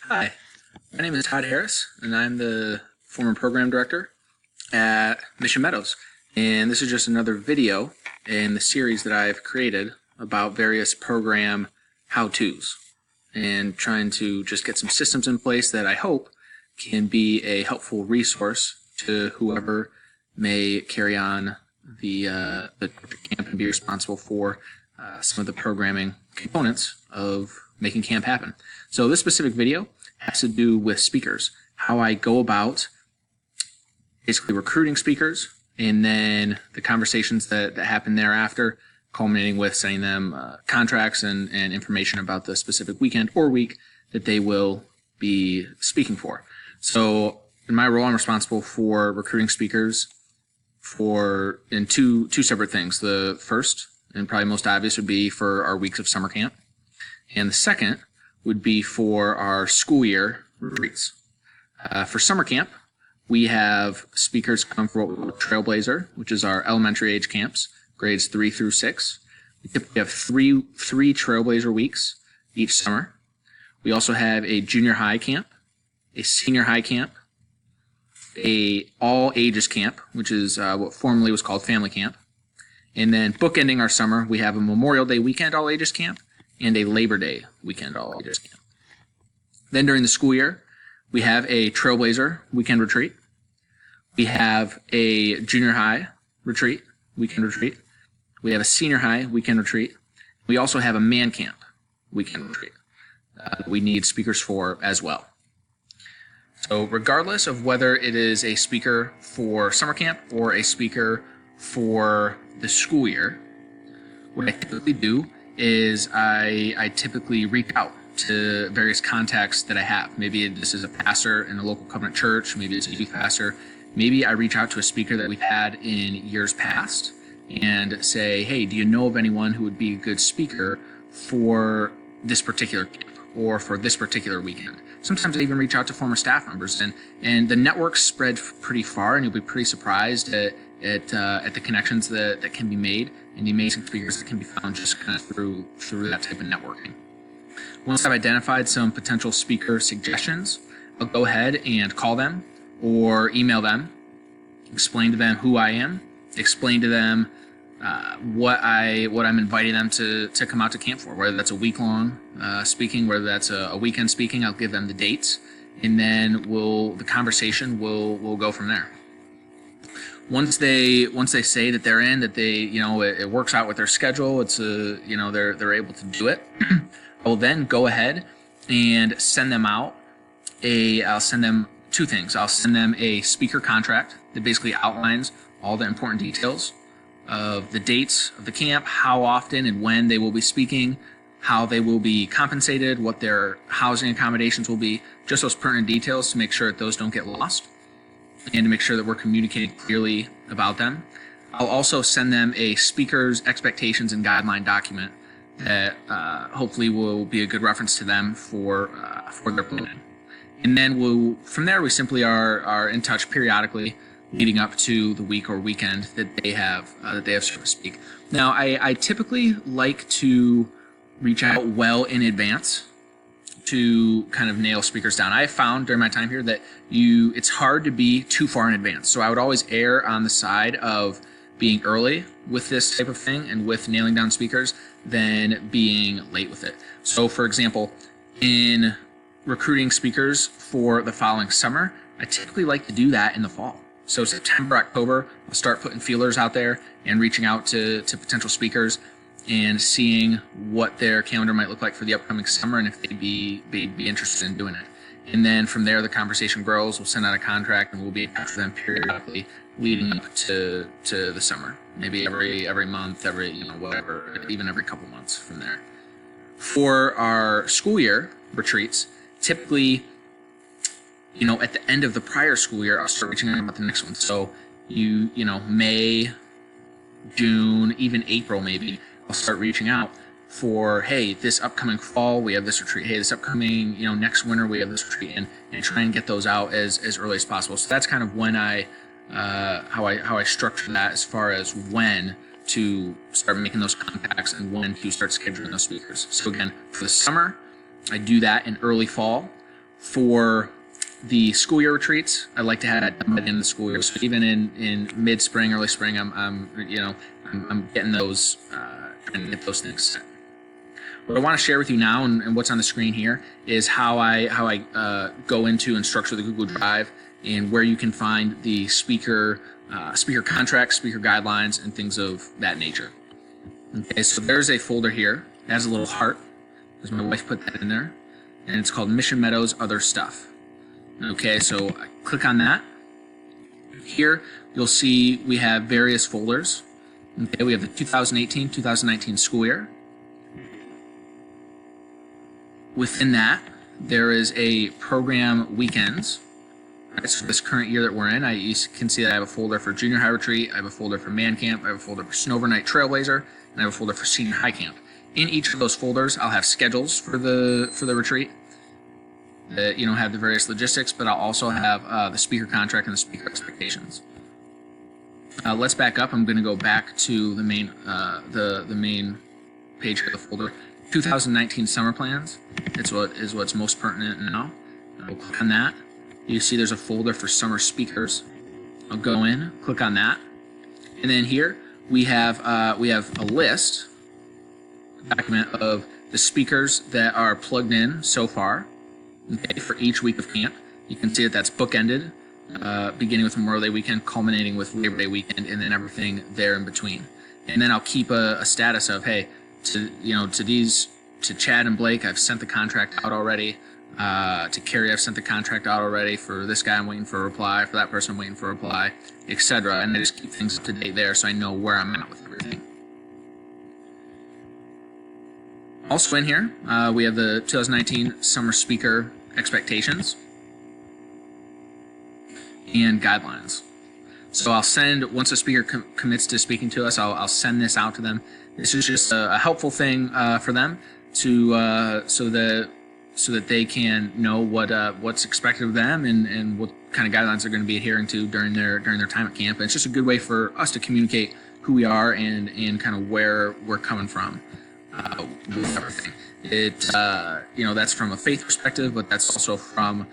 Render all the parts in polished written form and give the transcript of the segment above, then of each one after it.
Hi, my name is Todd Harris, and I'm the former program director at Mission Meadows. And this is just another video in the series that I've created about various program how-tos and trying to just get some systems in place that I hope can be a helpful resource to whoever may carry on the camp and be responsible for some of the programming components of making camp happen. So this specific video has to do with speakers, how I go about basically recruiting speakers, and then the conversations that happen thereafter, culminating with sending them contracts and information about the specific weekend or week that they will be speaking for. So in my role, I'm responsible for recruiting speakers in two separate things. The first, and probably most obvious, would be for our weeks of summer camp. And the second would be for our school year retreats. For summer camp, we have speakers come for what we call Trailblazer, which is our elementary age camps, grades 3 through 6. We typically have three Trailblazer weeks each summer. We also have a junior high camp, a senior high camp, a all ages camp, which is what formerly was called family camp. And then bookending our summer, we have a Memorial Day weekend all ages camp and a Labor Day weekend all ages camp. Then during the school year, we have a Trailblazer weekend retreat. We have a junior high weekend retreat. We have a senior high weekend retreat. We also have a man camp weekend retreat that we need speakers for as well. So regardless of whether it is a speaker for summer camp or a speaker for the school year, what I typically do is I typically reach out to various contacts that I have. Maybe this is a pastor in a local covenant church, maybe it's a youth pastor. Maybe I reach out to a speaker that we've had in years past and say, hey, do you know of anyone who would be a good speaker for this particular camp or for this particular weekend? Sometimes I even reach out to former staff members, and the networks spread pretty far, and you'll be pretty surprised at the connections that can be made and the amazing speakers that can be found just kind of through that type of networking. Once I've identified some potential speaker suggestions, I'll go ahead and call them or email them, explain to them who I am, explain to them what I'm inviting them to come out to camp for, whether that's a week-long speaking, whether that's a weekend speaking. I'll give them the dates, and then the conversation will go from there. Once they say that they're in, that it works out with their schedule, they're able to do it, I will then go ahead and send them out I'll send them two things. I'll send them a speaker contract that basically outlines all the important details of the dates of the camp, how often and when they will be speaking, how they will be compensated, what their housing accommodations will be, just those pertinent details to make sure that those don't get lost and to make sure that we're communicating clearly about them. I'll also send them a speaker's expectations and guideline document that hopefully will be a good reference to them for their plan. And then from there we simply are in touch periodically leading up to the week or weekend that they have so to speak. Now, I typically like to reach out well in advance to kind of nail speakers down. I have found during my time here that it's hard to be too far in advance. So I would always err on the side of being early with this type of thing and with nailing down speakers than being late with it. So for example, in recruiting speakers for the following summer, I typically like to do that in the fall. So September, October, I'll start putting feelers out there and reaching out to potential speakers and seeing what their calendar might look like for the upcoming summer and if they'd be interested in doing it. And then from there, the conversation grows. We'll send out a contract and we'll be in touch with them periodically leading up to the summer. Maybe every month, whatever, even every couple months from there. For our school year retreats, typically, at the end of the prior school year, I'll start reaching out about the next one. So May, June, even April maybe, I'll start reaching out for, hey, this upcoming fall we have this retreat. Hey, this upcoming next winter we have this retreat, and try and get those out as early as possible. So that's kind of when how I structure that as far as when to start making those contacts and when to start scheduling those speakers. So again, for the summer, I do that in early fall. For the school year retreats, I like to have that done by the end of the school year. So even in mid spring, early spring, I'm getting those trying to get those things set. What I want to share with you now, and what's on the screen here, is how I go into and structure the Google Drive, and where you can find the speaker contracts, speaker guidelines, and things of that nature. Okay, so there's a folder here. It has a little heart, because my wife put that in there, and it's called Mission Meadows Other Stuff. Okay, so I click on that. Here you'll see we have various folders. Okay, we have the 2018-2019 school year. Within that, there is a program weekends. Right, so this current year that we're in, you can see that I have a folder for junior high retreat, I have a folder for man camp, I have a folder for snow overnight trailblazer, and I have a folder for senior high camp. In each of those folders, I'll have schedules for the retreat that have the various logistics, but I'll also have the speaker contract and the speaker expectations. Let's back up. I'm going to go back to the main the main page of the folder. 2019 summer plans. It's what's most pertinent now. I'll click on that. You see there's a folder for summer speakers. I'll go in, click on that, and then here we have a list, a document of the speakers that are plugged in so far. Okay, for each week of camp, you can see that that's bookended, beginning with Memorial Day weekend, culminating with Labor Day weekend, and then everything there in between. And then I'll keep a status of, hey, to Chad and Blake, I've sent the contract out already. To Carrie, I've sent the contract out already. For this guy, I'm waiting for a reply. For that person, I'm waiting for a reply, etc. And I just keep things up to date there, so I know where I'm at with everything. Also in here, we have the 2019 summer speaker expectations and guidelines. So I'll send, once a speaker commits to speaking to us, I'll send this out to them. This is just a helpful thing for them to so that they can know what's expected of them and what kind of guidelines they're going to be adhering to during their time at camp. And it's just a good way for us to communicate who we are and kind of where we're coming from with everything. That's from a faith perspective, but that's also from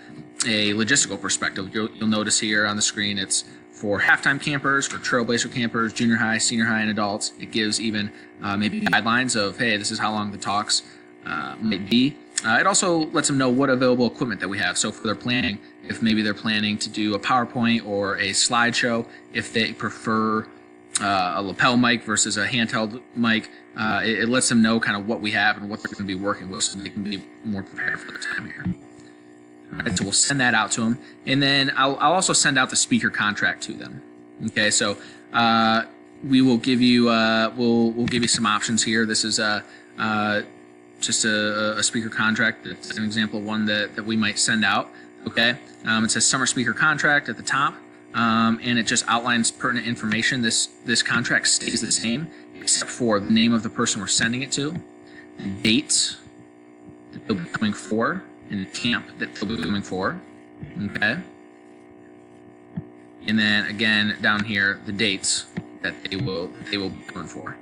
a logistical perspective. You'll notice here on the screen it's for halftime campers, for Trailblazer campers, junior high, senior high, and adults. It gives even maybe guidelines of, hey, this is how long the talks might be. It also lets them know what available equipment that we have. So for their planning, if maybe they're planning to do a PowerPoint or a slideshow, if they prefer a lapel mic versus a handheld mic, it lets them know kind of what we have and what they're going to be working with, so they can be more prepared for their time here. All right, so we'll send that out to them, and then I'll also send out the speaker contract to them. Okay, so we will give you we'll give you some options here. This is just a speaker contract. It's an example of one that we might send out. Okay, it says summer speaker contract at the top, and it just outlines pertinent information. This contract stays the same except for the name of the person we're sending it to, the dates that they'll be coming for, and the camp that they'll be coming for. Okay, and then again down here the dates that they will be coming for.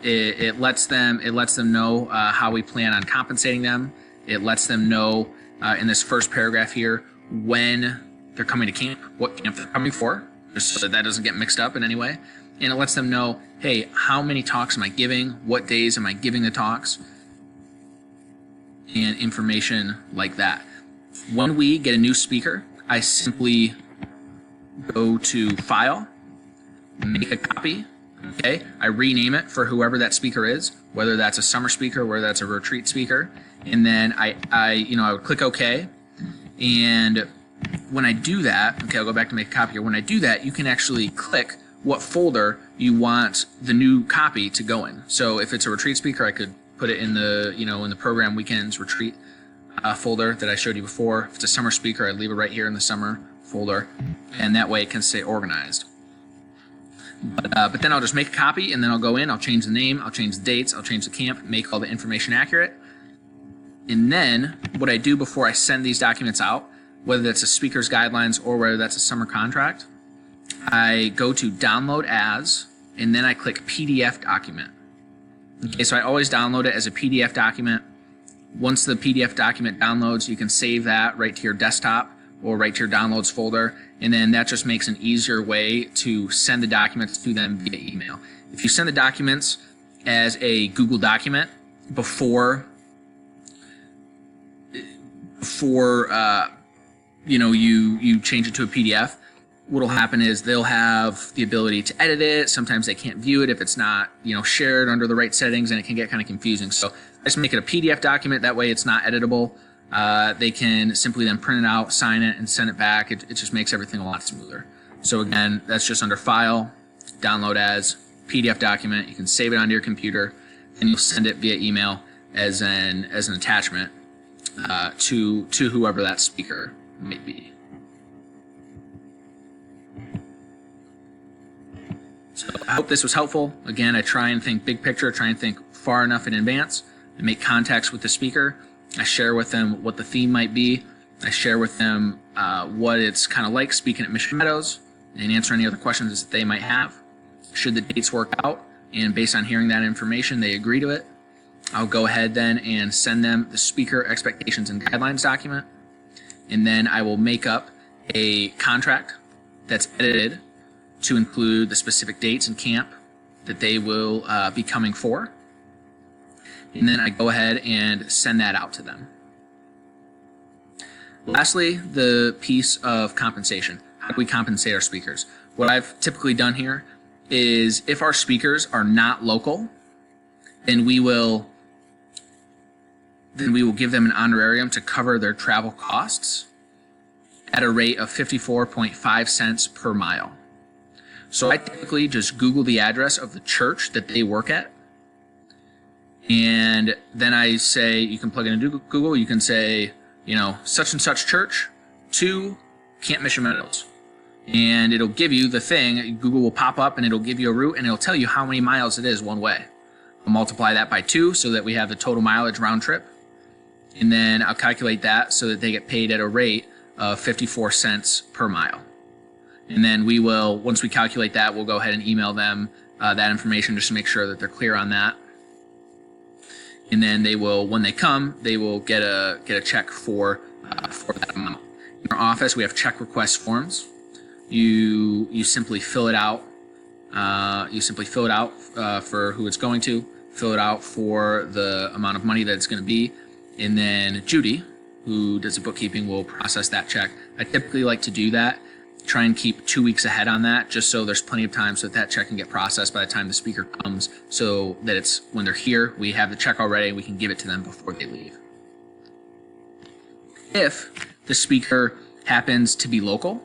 It lets them know how we plan on compensating them. It lets them know in this first paragraph here when they're coming to camp, what camp they're coming for, just so that doesn't get mixed up in any way. And it lets them know, hey, how many talks am I giving? What days am I giving the talks? And information like that. When we get a new speaker, I simply go to File, make a copy. Okay, I rename it for whoever that speaker is, whether that's a summer speaker, whether that's a retreat speaker, and then I would click OK. And when I do that, okay, I'll go back to make a copy here. When I do that, you can actually click what folder you want the new copy to go in. So if it's a retreat speaker, I could put it in the in the program weekends retreat folder that I showed you before. If it's a summer speaker, I'd leave it right here in the summer folder, and that way it can stay organized. But then I'll just make a copy, and then I'll go in, I'll change the name, I'll change the dates, I'll change the camp, make all the information accurate. And then what I do before I send these documents out, whether that's a speaker's guidelines or whether that's a summer contract, I go to Download As, and then I click PDF Document. Okay, so I always download it as a PDF document Once the PDF document downloads, you can save that right to your desktop or right to your downloads folder, and then that just makes an easier way to send the documents to them via email. If you send the documents as a Google document before you change it to a PDF, what'll happen is they'll have the ability to edit it. Sometimes they can't view it if it's not shared under the right settings, and it can get kind of confusing. So just make it a PDF document. That way it's not editable. They can simply then print it out, sign it, and send it back. It just makes everything a lot smoother. So again, that's just under File, Download as, PDF document. You can save it onto your computer, and you'll send it via email as an attachment to whoever that speaker might be. So I hope this was helpful. Again, I try and think big picture, try and think far enough in advance, and make contacts with the speaker. I share with them what the theme might be. I share with them what it's kind of like speaking at Mission Meadows, and answer any other questions that they might have. Should the dates work out, and based on hearing that information, they agree to it, I'll go ahead then and send them the speaker expectations and guidelines document, and then I will make up a contract that's edited to include the specific dates and camp that they will be coming for. And then I go ahead and send that out to them. Lastly, the piece of compensation. How do we compensate our speakers? What I've typically done here is if our speakers are not local, then we will give them an honorarium to cover their travel costs at a rate of 54.5 cents per mile. So I typically just Google the address of the church that they work at, and then I say, you can plug into Google, you can say, such and such church to Camp Mission Meadows, and it'll give you the thing. Google will pop up and it'll give you a route, and it'll tell you how many miles it is one way. I'll multiply that by 2 so that we have the total mileage round trip, and then I'll calculate that so that they get paid at a rate of 54 cents per mile. And then we will, once we calculate that, we'll go ahead and email them that information just to make sure that they're clear on that. And then they will, when they come, they will get a check for that amount. In our office, we have check request forms. You simply fill it out. For who it's going to. Fill it out for the amount of money that it's going to be, and then Judy, who does the bookkeeping, will process that check. I typically like to do that. Try and keep 2 weeks ahead on that, just so there's plenty of time so that check can get processed by the time the speaker comes, so that it's when they're here, we have the check already and we can give it to them before they leave. If the speaker happens to be local,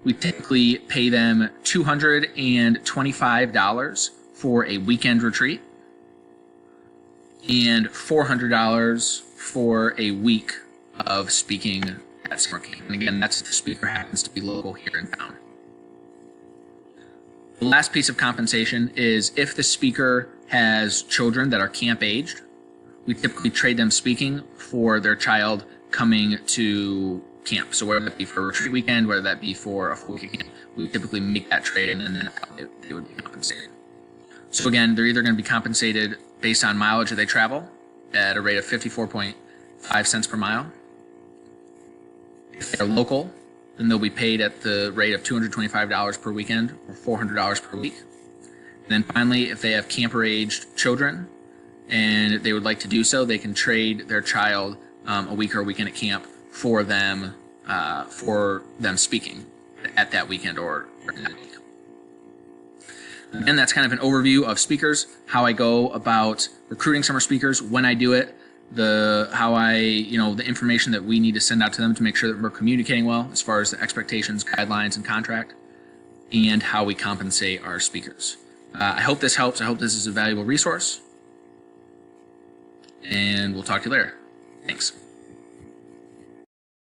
we typically pay them $225 for a weekend retreat and $400 for a week of speaking at summer camp. And again, that's if the speaker happens to be local here in town. The last piece of compensation is if the speaker has children that are camp aged, we typically trade them speaking for their child coming to camp. So whether that be for a retreat weekend, whether that be for a full week camp, we typically make that trade, and then they would be compensated. So again, they're either going to be compensated based on mileage that they travel at a rate of 54.5 cents per mile. If they're local, then they'll be paid at the rate of $225 per weekend or $400 per week. And then finally, if they have camper-aged children and they would like to do so, they can trade their child a week or a weekend at camp for them speaking at that weekend or that week. And that's kind of an overview of speakers, how I go about recruiting summer speakers, when I do it, the information that we need to send out to them to make sure that we're communicating well as far as the expectations, guidelines, and contract, and how we compensate our speakers. I hope this helps. I hope this is a valuable resource, and we'll talk to you later. Thanks.